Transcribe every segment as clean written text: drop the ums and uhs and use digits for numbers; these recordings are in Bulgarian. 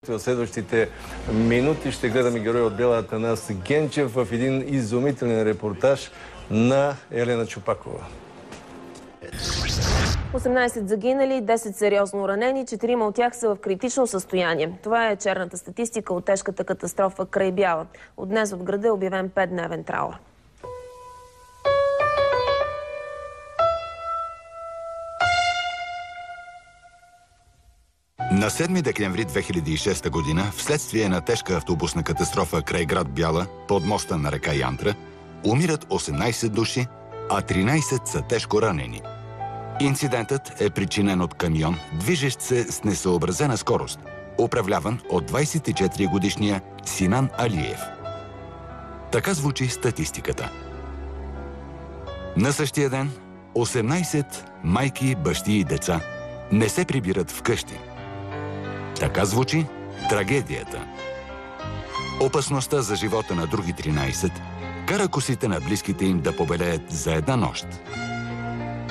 В следващите минути ще гледаме герой от Бяла Атанас Генчев в един изумителен репортаж на Елена Чупакова. 18 загинали, 10 сериозно ранени, 4 от тях са в критично състояние. Това е черната статистика от тежката катастрофа край Бяла. От днес в града е обявен 5-дневен траур. На 7 декември 2006 година, вследствие на тежка автобусна катастрофа край град Бяла, под моста на река Янтра, умират 18 души, а 13 са тежко ранени. Инцидентът е причинен от камион, движещ се с несъобразена скорост, управляван от 24-годишния Синан Алиев. Така звучи статистиката. На същия ден 18 майки, бащи и деца не се прибират вкъщи. Така звучи трагедията. Опасността за живота на други 13 кара косите на близките им да побелеят за една нощ.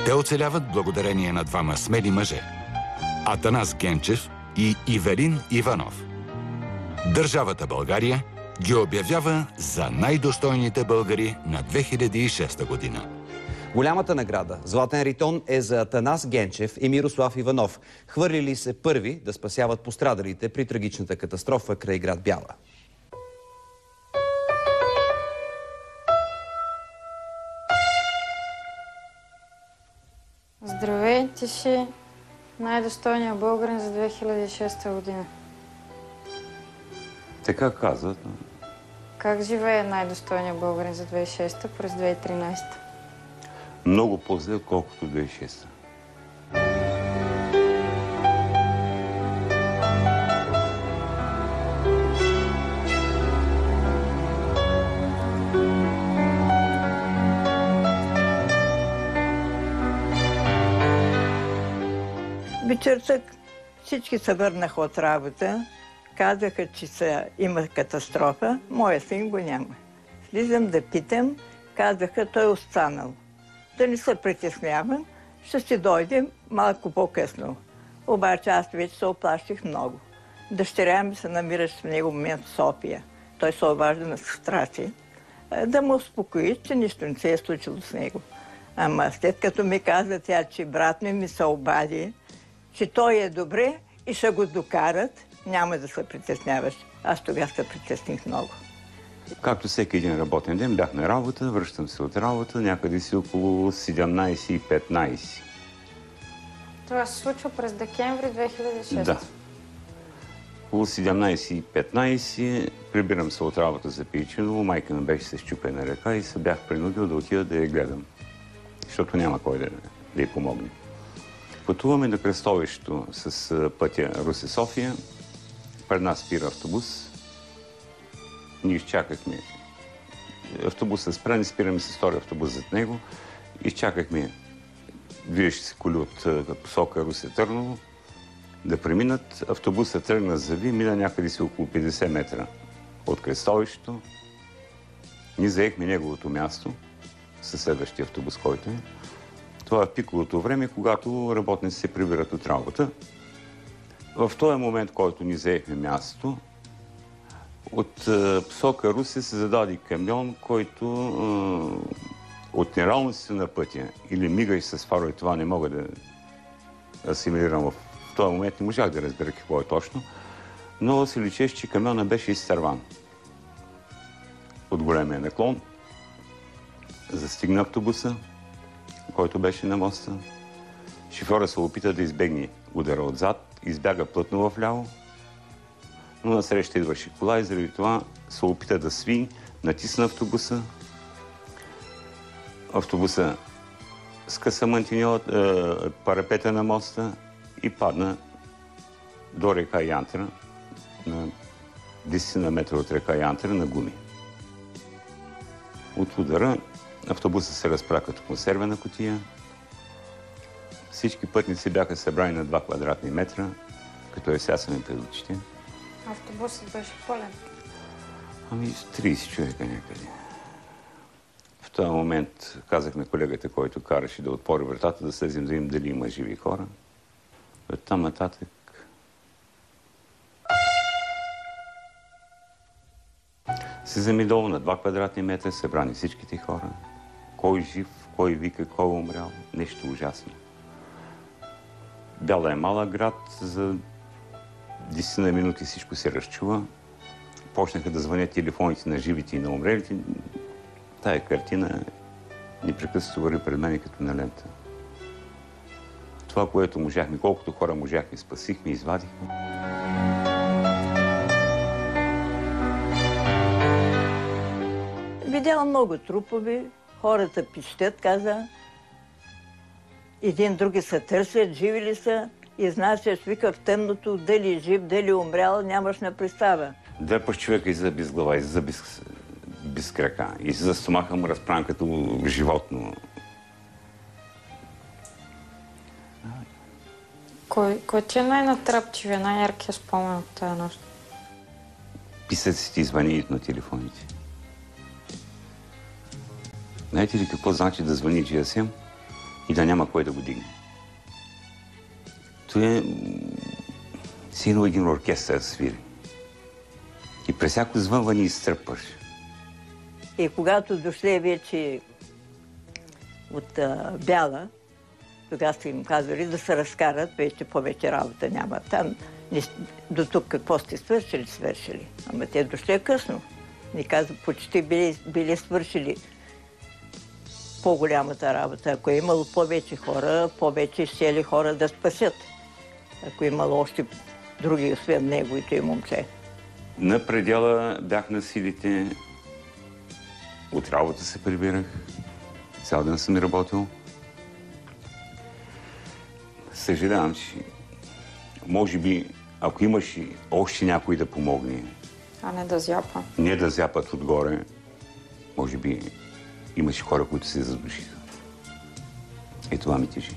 Те оцеляват благодарение на двама смели мъже – Атанас Генчев и Ивелин Иванов. Държавата България ги обявява за най-достойните българи на 2006 година. Голямата награда, Златен ритон, е за Атанас Генчев и Мирослав Иванов. Хвърлили се първи да спасяват пострадалите при трагичната катастрофа край град Бяла. Здравей, ти си най-достойният българин за 2006 година. Така казват. Как живее най-достойният българин за 2006 през 2013? Много по-зле, отколкото 2006. Вечерта всички се върнаха от работа, казаха, че има катастрофа, моя син го няма. Слизам да питам, казаха, той е останал. Да не се притеснявам, ще си дойдем малко по-късно. Обаче аз вече се оплаших много. Дъщеря ми се намираше в него момент в София. Той се обажда на сестра си, да му успокои, че нищо не се е случило с него. Ама след като ми каза тя, че брат ми се обади, че той е добре и ще го докарат, няма да се притесняваш. Аз тогава се притесних много. Както всеки един работен ден, бях на работа, връщам се от работа, някъде си около 17:15. Това се случва през декември 2006. Да. Около 17:15 прибирам се от работа за Пейчиново, майка ми беше с счупена ръка и се бях принудил да отида да я гледам, защото няма кой да й помогне. Пътуваме до кръстовището с пътя Русе-София. Пред нас спира автобус. Ние изчакахме. Автобусът спря, не спираме с втори автобус зад него. Изчакахме движещи се коли от посока Русе-Търново да преминат. Автобусът тръгна зави, мина някъде си около 50 метра от кръстовището. Ние заехме неговото място със следващия автобус, който е. Това е пиковото време, когато работници се прибират от работа. В този момент, който ни заехме място, от посока Русе се зададе камион, който от неравностите на пътя или мигаш с фарове, това не мога да асимилирам в този момент, не можах да разбера какво е точно, но се личеше, че камиона беше изтърван от големия наклон. Застигна автобуса, който беше на моста. Шофьорът се опита да избегне удара отзад, избяга плътно вляво, но насреща идваше кола и заради това се опита да сви, натисна автобуса. Автобуса скъса парапета на моста и падна до река Янтра, на 10 метра от река Янтра на гуми. От удара автобусът се разпря като консервена кутия. Всички пътници бяха събрани на 2 квадратни метра, като е сясане пред очите. Автобусът беше пълен? Ами 30 човека някъде. В този момент казах на колегата, който караше да отвори вратата, да слезем да видим дали има живи хора. От там нататък Слизаме долу на 2 квадратни метра, събрани всичките хора. Кой жив, кой вика, кой умрял. Нещо ужасно. Бяла е малък град, за 10 на минути всичко се разчува. Почнаха да звънят телефоните на живите и на умрелите. Тая картина непрекъснато върви пред мен като на лента. Това, което можахме, колкото хора можахме, спасихме, извадихме. Видяла много трупови, хората пищят, каза. Един други се търсят, живи ли са, и изнасяш, вика в тъмното, дали е жив, дали е умрял, нямаш на представа. Дърпаш човека излиза без глава, излиза без крака, излиза стомаха му разправен като животно. Кой ти е най-натрапчивия, най-яркия спомен от тази нощ? Писъците и звънят на телефоните. Знаете ли какво значи да звъни GSM и да няма кой да го дигне? Това е сигурно един оркестър свири. И през всяко звънване изтръпваш. И когато дошли вече от Бяла, тогава сте им казали да се разкарат, вече повече работа няма. Там до тук какво сте свършили. Ама те дошли късно. Ни каза, почти били свършили по-голямата работа. Ако е имало повече хора, повече щели хора да спасят. Ако е имало още други, освен неговите и момче. На предела бях на силите. От работа се прибирах. Цял ден съм работил. Съжалявам, че може би, ако имаш още някой да помогне. А не да зяпа. Не да зяпат отгоре. Може би имаше хора, които се задушиха. И това ми тежи.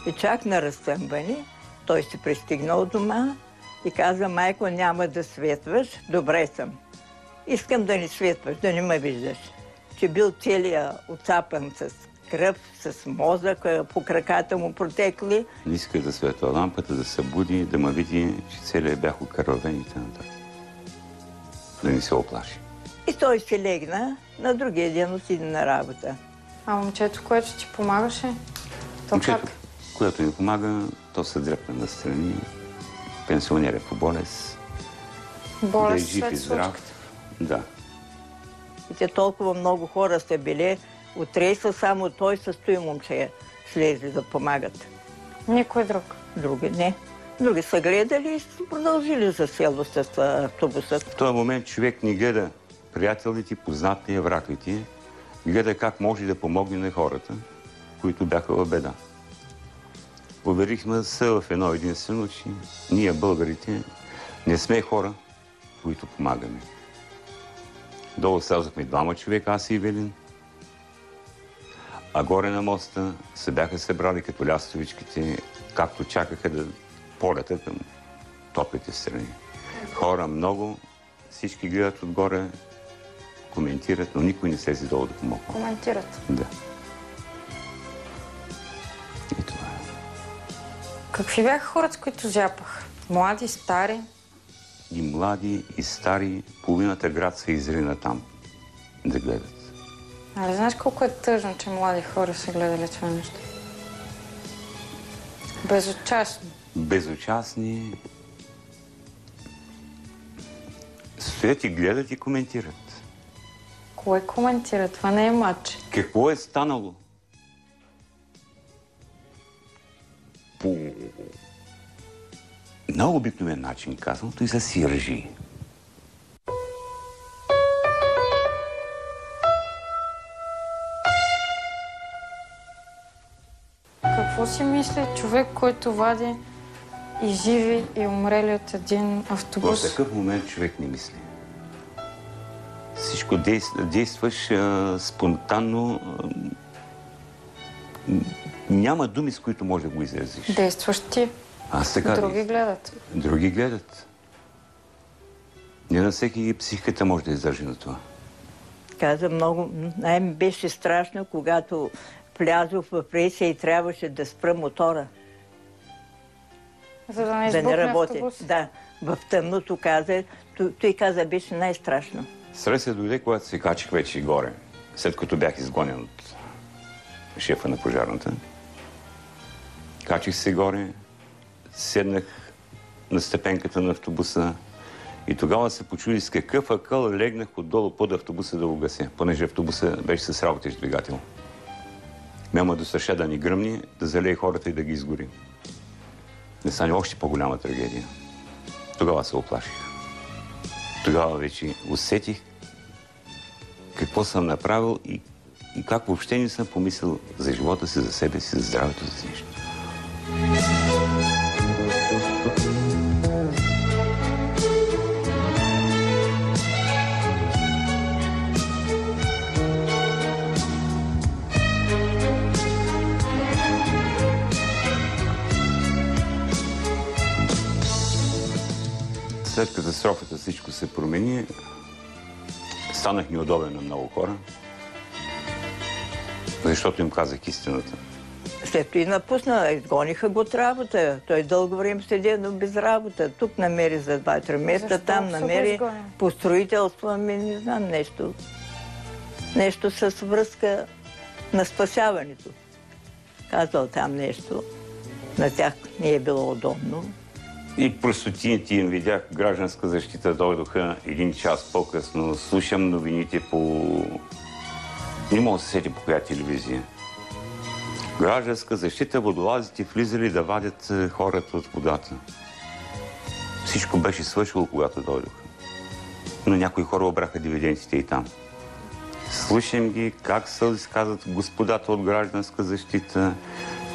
И чак на разсъмване, той се пристигнал дома и каза, майко, няма да светваш, добре съм. Искам да не светваш, да не ме виждаш. Че бил целият оцапан с кръв, с мозък, по краката му протекли. Не иска да светва лампата, да се буди, да ме види, че целият бях окървавен и т.н. Да не се оплаши. И той се легна, на другия ден отиде на работа. А момчето, което ти помагаше? Момчето, което ми помага, то се дръпна настрани. Пенсионер е по болест. Болест да е жив и здрав. Да. И те толкова много хора са били, от рейса само той с той момче слезли да помагат. Никой друг? Други не. Други са гледали и са продължили за село с автобусът. В този момент човек не гледа приятелите, познатите, враговете, гледа как може да помогне на хората, които бяха в беда. Уверихме се в едно единствено, че ние, българите, не сме хора, които помагаме. Долу слязахме 2 човека, аз и Ивелин. А горе на моста се бяха събрали като лястовичките, както чакаха да полетат към топлите страни. Хора много, всички гледат отгоре, коментират, но никой не слезе долу да помогне. Коментират? Да. И това е. Какви бяха хората, които зяпаха? Млади, стари? И млади, и стари, половината град се изрина там да гледат. Але знаеш колко е тъжно, че млади хора са гледали това нещо? Безучастни. Безучастни. Стоят и гледат и коментират. Кое коментира? Това не е матч. Какво е станало? По много обикновен начин казвам, той са си ръжи. Какво си мисли човек, който вади и живи, и умрели от един автобус? В такъв момент човек не мисли. Всичко действаш спонтанно. Няма думи, с които може да го изразиш. Действаш ти. Аз така. Други гледат. Други гледат. Не на всеки психиката може да издържи на това. Каза много. Най-ми беше страшно, когато влязох в рейса и трябваше да спра мотора. За да не да избухне не работи. автобус. Да, в тъмното каза, той каза, беше най-страшно. Стресът дойде, когато се качих вече горе, след като бях изгонен от шефа на пожарната. Качих се горе, седнах на степенката на автобуса и тогава се почуди с какъв акъл легнах отдолу под автобуса да го гася, понеже автобуса беше с работещ двигател. Мема досъща да ни гръмни, да залее хората и да ги изгори. Не стане още по-голяма трагедия. Тогава се оплаших. Тогава вече усетих какво съм направил и как въобще не съм помислил за живота си, за себе си, за здравето, за нещо. След катастрофата всичко се промени. Станах неудобен на много хора, защото им казах истината. След това и напусна, изгониха го от работа. Той дълго време седи, но без работа. Тук намери за 2-3 месеца, там намери по строителство, ами не знам нещо. Нещо с връзка на спасяването. Казал там нещо. На тях не е било удобно. И простотините им видях, гражданска защита дойдоха 1 час по-късно. Слушам новините по... Не мога да се сети по коя телевизия. Гражданска защита, водолазите влизали да вадят хората от водата. Всичко беше свършило, когато дойдоха. Но някои хора обраха дивидентите и там. Слушам ги как се изказват господата от гражданска защита,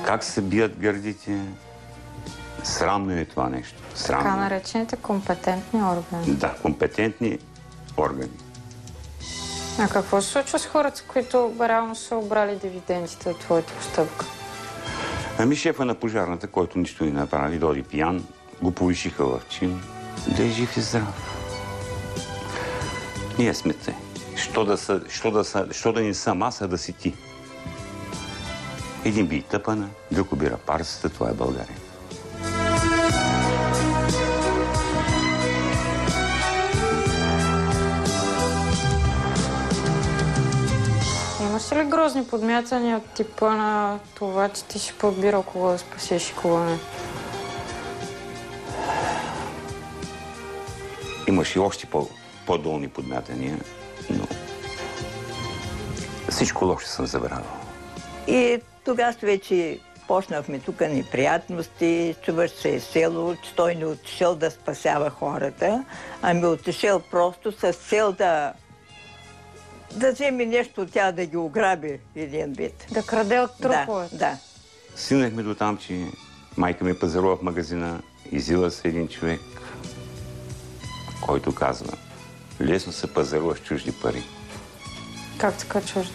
как се бият гърдите. Срамно е това нещо. Срамно. Така наречените компетентни органи. Да, компетентни органи. А какво се случва с хората, които реално са обрали дивидендите от твоята постъпка? Ами шефа на пожарната, който нищо не направи, дойде пиян, го повишиха в чин, да е жив и здрав. Ние сме те. Що да не съм аз, а да си ти. Един би тъпана, друг обира парсата, това е България. Имаш ли грозни подмятания от типа на това, че ти си подбирал кого да спасеш и кого не? Имаш и още по-долни подмятания, но всичко лошо съм забравил. И тогава вече почнахме тук неприятности, чуваш се е село, че той не отишъл да спасява хората, ами отишъл просто с цел да вземе нещо от тя, да ги ограби един вид. Да краде от труповете. Да. Стигнахме до там, че майка ми пазарува в магазина, изила се един човек, който казва, лесно се пазарува с чужди пари. Как така чужди?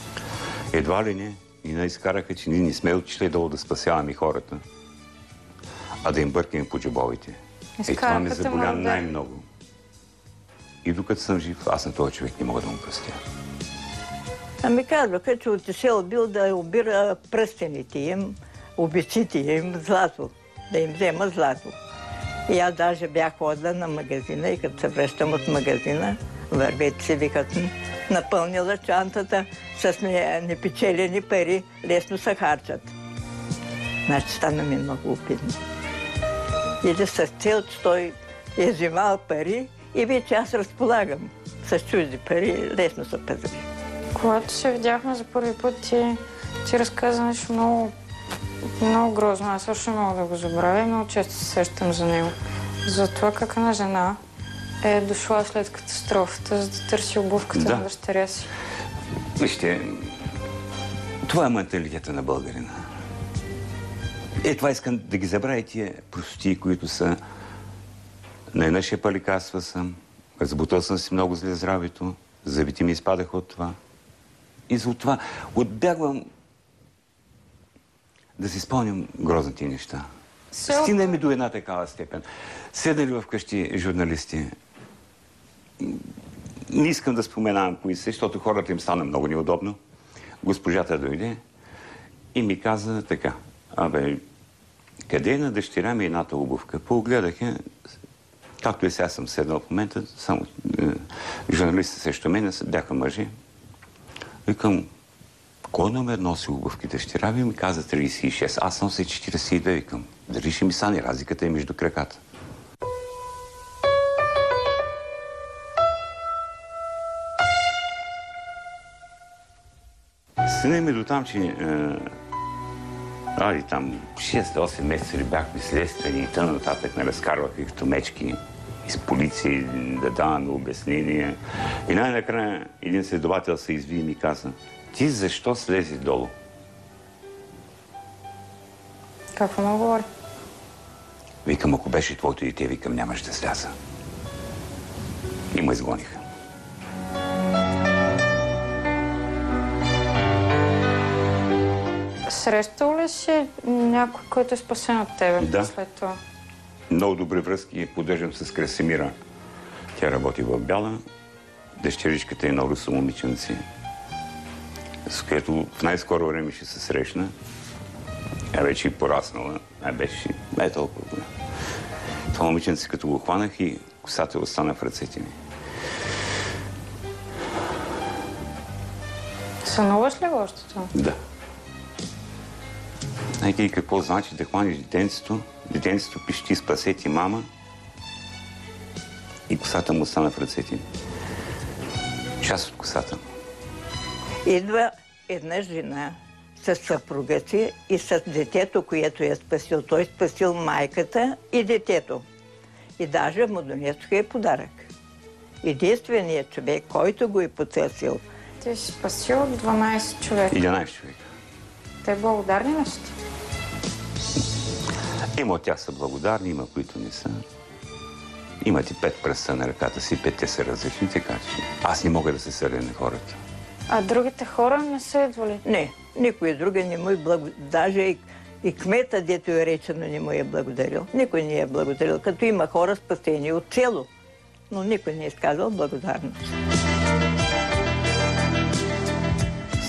Едва ли не, и не изкараха, че ние не сме отишли долу да спасяваме хората, а да им бъркаме по джобовите. Това ме заболя най-много. И докато съм жив, аз на този човек не мога да му простя. Ами казваха, че отишъл бил да обира пръстените им, обиците им, злато, да им взема злато. И аз даже бях ходила на магазина и като се връщам от магазина, вървете си, викат, напълнила чантата с непечелени пари, лесно се харчат. Значи стана ми много обидно. Или с цел, че той е взимал пари и вече аз разполагам с чужди пари, лесно се пазари. Когато се видяхме за първи път, ти разказа нещо много грозно. Аз също не мога да го забравя и много често се сещам за него. За това как една жена е дошла след катастрофата, за да търси обувката на дъщеря си. Вижте, това е менталитета на българина. Това искам да ги забравя тия простотии, които са на една шепа лекарства съм, разбутал съм си много зле здравето, зъбите ми изпадаха от това. И за това отбягвам да си спомням грозните неща. Стигнаме до една такава степен. Седнали вкъщи журналисти. Не искам да споменавам кои са, защото хората им стана много неудобно. Госпожата дойде и ми каза така. къде е на дъщеря ми едната обувка? Погледах я, както и сега съм седнал в момента, само журналистите срещу мен бяха мъжи. Викам, кой номер носи обувки? Дъщеря ми каза 36, аз нося 42, викам. Дали ще ми стане, разликата е между краката. Стигна ми до там, че там 6-8 месеца ли бяхме следствени и тъна нататък не разкарваха като мечки из полиции да даваме обяснения. И най-накрая един следовател се изви и ми каза, ти защо слези долу? Какво му говори? Викам, ако беше твоето дете, викам, нямаш да сляза. И ме изгониха. Срещал ли си някой, който е спасен от тебе? Да. След това? Много добри връзки поддържам с Красимира. Тя работи в Бяла. Дъщеричката е на русо момиченци, с което в най-скоро време ще се срещна. Тя вече и пораснала. Беше толкова голяма. Това момиченце, като го хванах и косата остана в ръцете ми. Сънуваш ли го още това? Да. Знаете ли какво значи да хванеш детенцето? Детенцето пищи, спасете мама и косата му остана в ръцете ми. Част от косата му. Идва една жена с съпруга си и с детето, което е спасил. Той е спасил майката и детето. И даже му донесоха и подарък. Единственият човек, който го е потърсил. Ти си спасил 12 човека. 11 човека. Те благодарни ли си? Има от тях са благодарни, има които не са. Имате 5 пръста на ръката си, 5 са различни, така че аз не мога да се сърдя на хората. А другите хора не са идвали? Не, никой друга не му е благодарил. Даже и кмета, дето е речено, не му е благодарил. Никой не е благодарил, като има хора спасени от цело. Но никой не е сказал благодарност.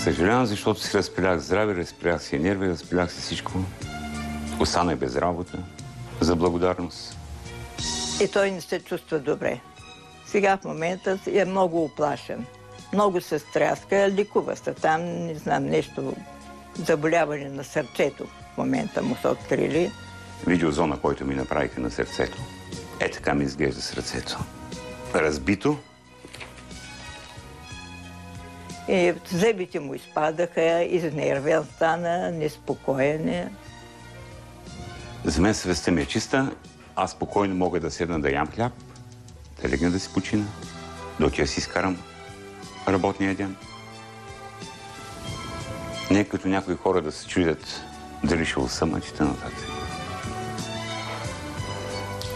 Съжалявам, защото си разпилях здраве, разпилях си нерви, разпилях си всичко. Останах без работа за благодарност. И той не се чувства добре. Сега в момента е много оплашен. Много се стряска, лекува се там, не знам, нещо, заболяване на сърцето. В момента му са открили. Видеозона, който ми направиха на сърцето. Е така ми изглежда сърцето. Разбито. И зъбите му изпадаха, изнервен стана, неспокоен. За мен съвестта ми е чиста. Аз спокойно мога да седна да ям хляб, да легна да си почина, да отида си изкарам работния ден. Не като някои хора да се чудят дали ще усъмнат и т.н.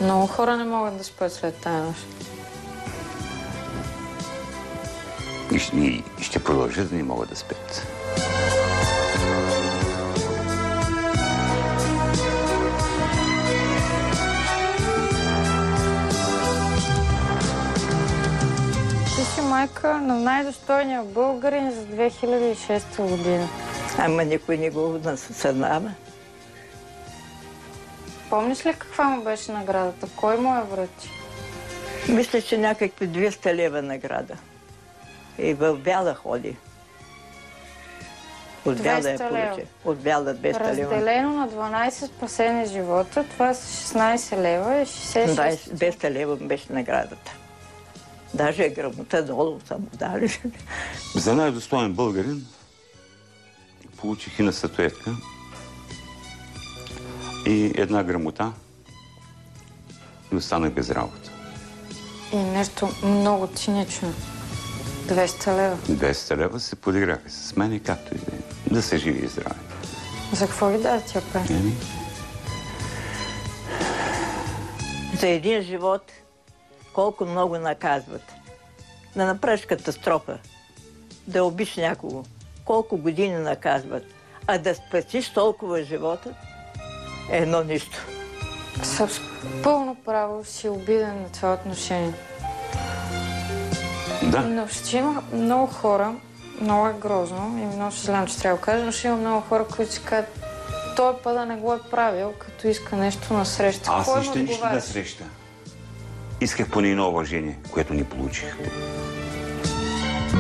Много хора не могат да спят след тая нощ. И ще продължат да не могат да спят. Ти си майка на най-достойния българин за 2006 година. Ама никой не го съзнава. Помниш ли каква му беше наградата? Кой му я връчи? Мисля, че някакви 200 лева награда. И в Бяла ходи. От Бяла я получи. От Бяла 200 лева. Разделено на 12 спасени живота, това са 16 лева и 66. 200 лева беше наградата. Даже грамота долу са му дали. За най-достоен българин получих и на статуетка и една грамота и останах без работа. И нещо много цинично. 200 лева. 200 лева се подиграха с мен и както и да е. Да се живи и здраве. За какво ги даде тя пари? За един живот колко много наказват. Да направиш катастрофа, да убиш някого, колко години наказват. А да спасиш толкова живота е едно нищо. С пълно право си обиден на това отношение. Да. Но ще има много хора, много е грозно и много съжалявам, че трябва да кажа, но ще има много хора, които си казват, този път да не го е правил, като иска нещо на среща. Аз нищо на среща. Исках поне едно уважение, което не получих.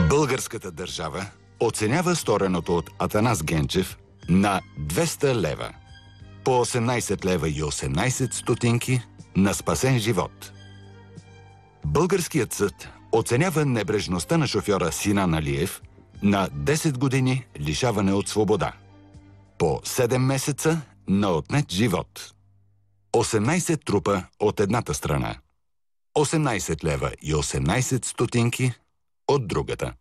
Българската държава оценява стореното от Атанас Генчев на 200 лева. По 18 лева и 18 стотинки на спасен живот. Българският съд оценява небрежността на шофьора Синан Алиев на 10 години лишаване от свобода. По 7 месеца на отнет живот. 18 трупа от едната страна. 18 лева и 18 стотинки от другата.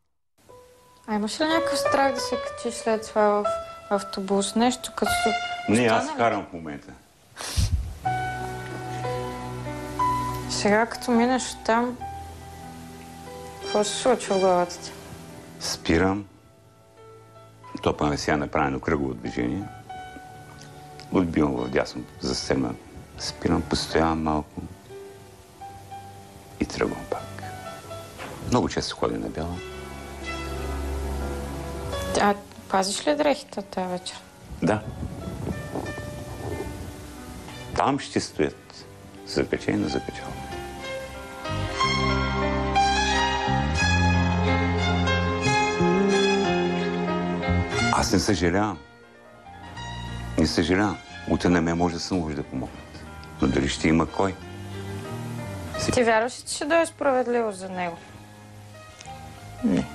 А имаш ли някакъв страх да се качиш след това в автобус? Нещо като... Не, аз карам в момента. Сега като минеш там, какво се случва в главата ти? Спирам. То па сега направено кръгово движение. Отбивам в дясно, засегнат. Спирам, постоявам малко. И тръгвам пак. Много често ходя на бяло. А пазиш ли дрехите тази вечер? Да. Там ще стоят. Закачени на закачал. Аз не съжалявам. Не съжалявам. Утре на мен може да се наложи да помогнат. Но дали ще има кой? Ти вярваш ли, че ще дойде справедливост за него? Не.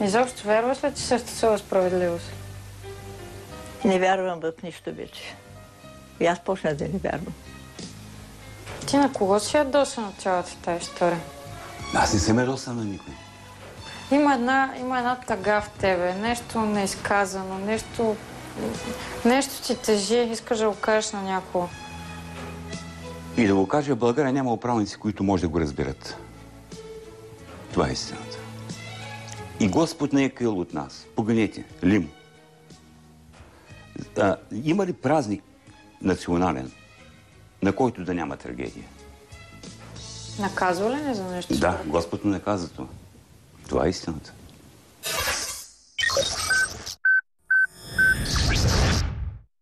Изобщо вярваш ли, че съществува справедливост? Не вярвам в нищо вече. И аз почнах да не вярвам. Ти на кого си ядосан от цялата тази история? Аз не съм ядосан на никой. Има една тъга в тебе, нещо неизказано, нещо ти тежи, искаш да го кажеш на някого. И да го кажа, в България няма управници, които може да го разберат. Това е истината. И Господ не е каил от нас. Погледнете, Лим. Има ли празник национален, на който да няма трагедия? Наказва ли не за нещо? Да, Господ не каза това. Това е истината.